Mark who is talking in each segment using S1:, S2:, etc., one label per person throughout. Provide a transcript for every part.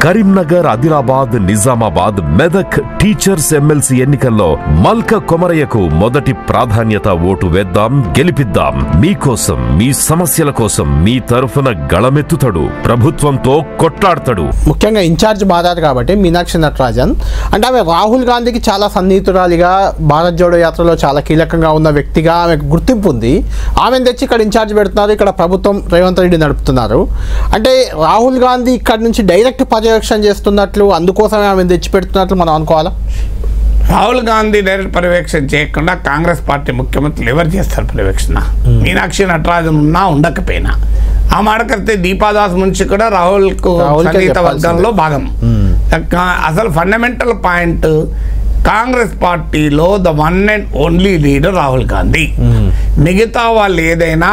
S1: Karimnagar, Adilabad, Nizamabad, Medak teachers MLC ఎన్నికల్లో మల్క కొమరయ్యకు మొదటి ప్రాధాన్యత ఓటు వేద్దాం, గెలిపిద్దాం. మీకోసం, మీ సమస్యల కోసం మీ తరఫున గళమెత్తుతాడు, ప్రభుత్వంతో కొట్లాడతాడు.
S2: ముఖ్యంగా ఇన్ఛార్జ్ బాధారు కాబట్టి మీనాక్షి నటరాజన్ అంటే ఆమె రాహుల్ గాంధీకి చాలా సన్నిహితురాలిగా, భారత్ జోడో యాత్రలో చాలా కీలకంగా ఉన్న వ్యక్తిగా ఆమెకు గుర్తింపు ఉంది. ఆమెను తెచ్చి ఇక్కడ ఇన్ఛార్జ్ పెడుతున్నారు, ఇక్కడ ప్రభుత్వం రేవంత్ రెడ్డి నడుపుతున్నారు. అంటే రాహుల్ గాంధీ ఇక్కడ నుంచి డైరెక్ట్ పర్యవేక్షణ చేస్తున్నట్లు, అందుకోసమే ఆమె తెచ్చి పెడుతున్నట్లు మనం అనుకోవాలా?
S3: రాహుల్ గాంధీ డైరెక్ట్ పర్యవేక్షణ చేయకుండా కాంగ్రెస్ పార్టీ ముఖ్యమంత్రులు ఎవరు చేస్తారు పర్యవేక్షణ? మీనాక్షి నటరాజన్ ఉన్నా ఉండకపోయినా. ఆ మాటకైతే దీపాదాస్ మున్షి కూడా రాహుల్కు సన్నిహిత వర్గంలో భాగం. అసలు ఫండమెంటల్ పాయింట్, కాంగ్రెస్ పార్టీలో the one and only leader Rahul Gandhi. మిగతా వాళ్ళు ఏదైనా,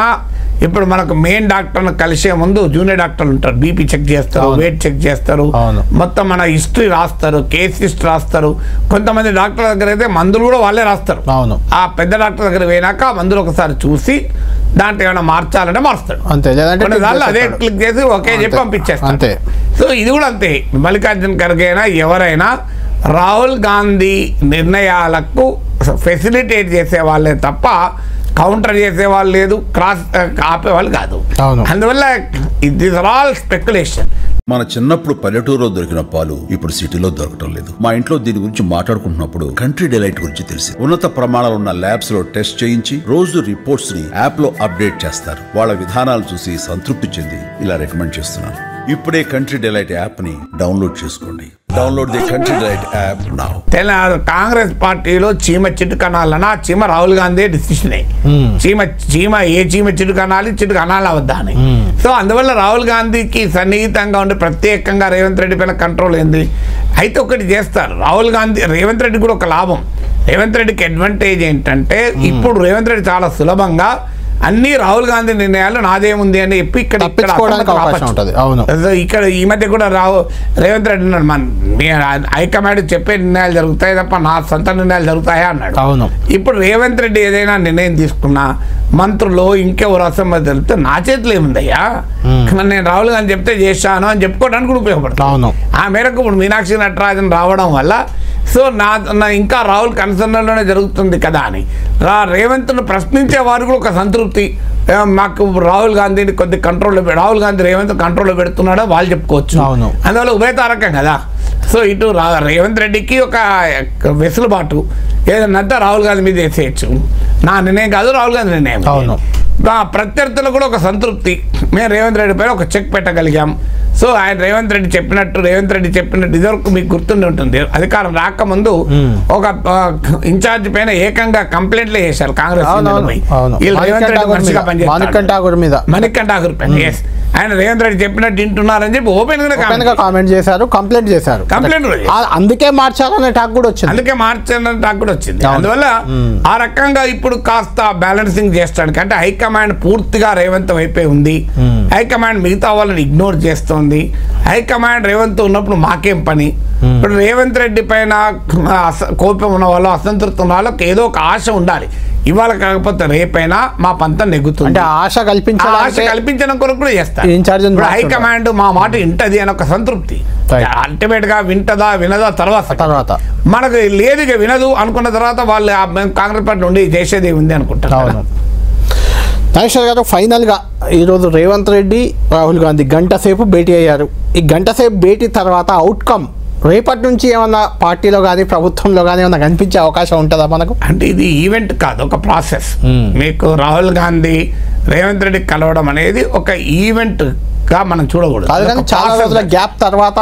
S3: ఇప్పుడు మనకు మెయిన్ డాక్టర్ను కలిసే ముందు జూనియర్ డాక్టర్లు ఉంటారు, బీపీ చెక్ చేస్తారు, వెయిట్ చెక్ చేస్తారు, మొత్తం మన హిస్టరీ రాస్తారు, కేస్ హిస్టరీ రాస్తారు. కొంతమంది డాక్టర్ దగ్గర అయితే మందులు కూడా వాళ్ళే రాస్తారు. ఆ పెద్ద డాక్టర్ దగ్గర పోయినాక మందులు ఒకసారి చూసి దాంట్లో ఏమైనా మార్చాలంటే మారుస్తాడు. అదే క్లిక్ చేసి ఓకే చెప్పి పంపించేస్తాడు. సో ఇది కూడా అంతే. మల్లికార్జున ఖర్గే అయినా ఎవరైనా రాహుల్ గాంధీ నిర్ణయాలకు ఫెసిలిటేట్ చేసే వాళ్ళే తప్ప కౌంటర్ చేసేవాళ్ళు లేదు, క్రాస్ ఆపేవాళ్ళు కాదు. అందువల్ల దిస్ ఆర్ ఆల్ స్పెక్యులేషన్.
S4: మన చిన్నప్పుడు పల్లెటూరులో దొరికిన పాలు ఇప్పుడు సిటీలో దొరకటం లేదు. మా ఇంట్లో దీని గురించి మాట్లాడుకుంటున్నప్పుడు కంట్రీ డిలైట్ గురించి తెలిసి ఉన్నత ప్రమాణాలు ఉన్న ల్యాబ్స్ లో టెస్ట్ చేయించి రోజు రిపోర్ట్స్ ని యాప్ లో అప్డేట్ చేస్తారు. వాళ్ళ విధానాలు చూసి సంతృప్తి చెంది ఇలా రికమెండ్ చేస్తున్నాను. ఇప్పుడే కంట్రీ డిలైట్ యాప్ ని డౌన్లోడ్ చేసుకోండి. Download the country delight app now.
S3: Congress పార్టీలో చీమ చిటుకు అనాలన్నా చీమ రాహుల్ గాంధీ డిసిషన్. చీమ ఏ చీమ చిటుకు అనాలి, చిటుకు అనాలి అవద్దా అని. సో అందువల్ల రాహుల్ గాంధీకి సన్నిహితంగా ఉండి ప్రత్యేకంగా రేవంత్ రెడ్డి పైన కంట్రోల్ ఏంది. అయితే ఒకటి చేస్తారు రాహుల్ గాంధీ, రేవంత్ రెడ్డి కూడా ఒక లాభం. రేవంత్ రెడ్డికి అడ్వాంటేజ్ ఏంటంటే ఇప్పుడు రేవంత్ రెడ్డి చాలా సులభంగా అన్ని రాహుల్ గాంధీ నిర్ణయాలు నాదేముంది అని చెప్పి ఇక్కడ ఈ మధ్య కూడా రేవంత్ రెడ్డి అన్నాడు, మీ హైకమాండ్ చెప్పే నిర్ణయాలు జరుగుతాయి తప్ప నా సొంత నిర్ణయాలు జరుగుతాయా అన్నాడు. ఇప్పుడు రేవంత్ రెడ్డి ఏదైనా నిర్ణయం తీసుకున్నా మంత్రులు ఇంకెవరు అసెంబ్లీ జరిగితే నా చేతిలో ఏముందయ్యా, నేను రాహుల్ గాంధీ చెప్తే చేశాను అని చెప్పుకోవడానికి కూడా ఉపయోగపడుతుంది. ఆ మేరకు ఇప్పుడు మీనాక్షి నటరాజన్ రావడం వల్ల సో నా ఇంకా రాహుల్ కన్సర్న్లోనే జరుగుతుంది కదా అని రేవంత్ను ప్రశ్నించే వారు కూడా ఒక సంతృప్తి, మాకు రాహుల్ గాంధీని కొద్ది కంట్రోల్లో, రాహుల్ గాంధీ రేవంత్ కంట్రోల్లో పెడుతున్నాడో వాళ్ళు చెప్పుకోవచ్చు. అందువల్ల ఉభయతారకం కదా. సో ఇటు రేవంత్ రెడ్డికి ఒక వెసులుబాటు, ఏదన్నంతా రాహుల్ గాంధీ మీద వేసేయచ్చు. నా నిర్ణయం కాదు, రాహుల్ గాంధీ నిర్ణయం. ప్రత్యర్థులకు కూడా ఒక సంతృప్తి, మేము రేవంత్ రెడ్డి పైన ఒక చెక్ పెట్టగలిగాం. సో ఆయన రేవంత్ రెడ్డి చెప్పినట్టు ఇదివరకు మీకు గుర్తుండి ఉంటుంది, అధికారం రాకముందు ఒక ఇన్ఛార్జ్ పైన ఏకంగా కంప్లైంట్లే చేశారు కాంగ్రెస్. రేవంత్ రెడ్డి మంచిగా పనిచేస్తారు, మణికంఠ ఠాగూర్ పైన ఆయన రేవంత్ రెడ్డి చెప్పినట్టు వింటున్నారని చెప్పి ఓపెన్ గా కామెంట్ చేశారు, కంప్లైంట్ చేశారు. అందుకే మార్చాలనే టాక్ కూడా వచ్చింది. అందువల్ల ఆ రకంగా ఇప్పుడు కాస్త బ్యాలెన్సింగ్ చేస్తానికి, అంటే హైకమాండ్ పూర్తిగా రేవంత్ వైపే ఉంది, హైకమాండ్ మిగతా వాళ్ళని ఇగ్నోర్ చేస్తోంది. హైకమాండ్ రేవంత్ ఉన్నప్పుడు మాకేం పని? ఇప్పుడు రేవంత్ రెడ్డి పైన కోపం ఉన్న వాళ్ళు, అసంతృప్తి ఉన్న వాళ్ళకి ఏదో ఒక ఆశ ఉండాలి. ఇవాళ కాకపోతే రేపైనా మా పంతం నెగ్గుతుంది అంటే ఆశ కల్పించడం కొరకు కూడా చేస్తారు. హైకమాండ్ మా మాట వింటది అని ఒక సంతృప్తి. అల్టిమేట్ గా వింటదా వినదా తర్వాత మనకు లేదు, ఇక వినదు అనుకున్న తర్వాత వాళ్ళు కాంగ్రెస్ పార్టీ నుండి చేసేది ఉంది అనుకుంటారు.
S2: నాగేశ్వర్ గారు, ఫైనల్గా ఈరోజు రేవంత్ రెడ్డి, రాహుల్ గాంధీ గంట సేపు భేటీ అయ్యారు. ఈ గంట సేపు భేటీ తర్వాత అవుట్కమ్ రేపటి నుంచి ఏమన్నా పార్టీలో కానీ ప్రభుత్వంలో కానీ ఏమన్నా కనిపించే అవకాశం ఉంటుందా మనకు?
S3: అంటే ఇది ఈవెంట్ కాదు, ఒక ప్రాసెస్. మీకు రాహుల్ గాంధీ రేవంత్ రెడ్డి కలవడం అనేది ఒక ఈవెంట్ గా మనం చూడకూడదు.
S2: చాలా రోజుల గ్యాప్ తర్వాత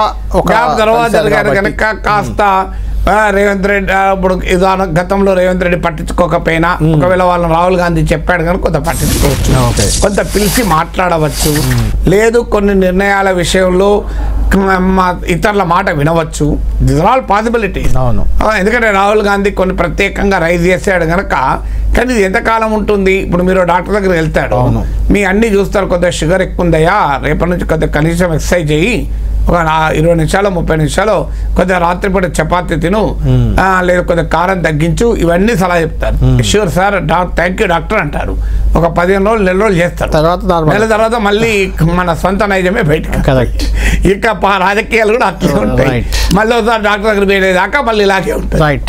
S3: జరిగారు కనుక కాస్త రేవంత్ రెడ్డి ఇప్పుడు గతంలో రేవంత్ రెడ్డి పట్టించుకోకపోయినా ఒకవేళ వాళ్ళని రాహుల్ గాంధీ చెప్పాడు కనుక కొంత పట్టించుకోవచ్చు, కొంత పిలిచి మాట్లాడవచ్చు, లేదు కొన్ని నిర్ణయాల విషయంలో ఇతరుల మాట వినవచ్చు. This are all possibilities. ఎందుకంటే రాహుల్ గాంధీ కొన్ని ప్రత్యేకంగా రైజ్ చేసాడు కనుక. కానీ ఇది ఎంతకాలం ఉంటుంది? ఇప్పుడు మీరు డాక్టర్ దగ్గరికి వెళ్తాడు, మీ అన్ని చూస్తారు, కొద్దిగా షుగర్ ఎక్కువ ఉందయ్యా, రేపటి నుంచి కొద్దిగా కనీసం ఎక్సర్సైజ్ చేయి, ఒక 20 నిమిషాలు 30 నిమిషాలు కొద్దిగా రాత్రిపూట చపాతి తిను, లేదా కొద్దిగా కారం తగ్గించు, ఇవన్నీ సలహా చెప్తారు. Sure sir, thank you doctor అంటారు. ఒక 15 రోజులు 4 రోజులు చేస్తారు. నెల తర్వాత మళ్ళీ మన సొంత నైజమే బయటకు. ఇక రాజకీయాలు కూడా అట్లే ఉంటాయి. మళ్ళీ ఒకసారి డాక్టర్ దగ్గర పోయేదాకా మళ్ళీ ఇలాగే ఉంటాయి.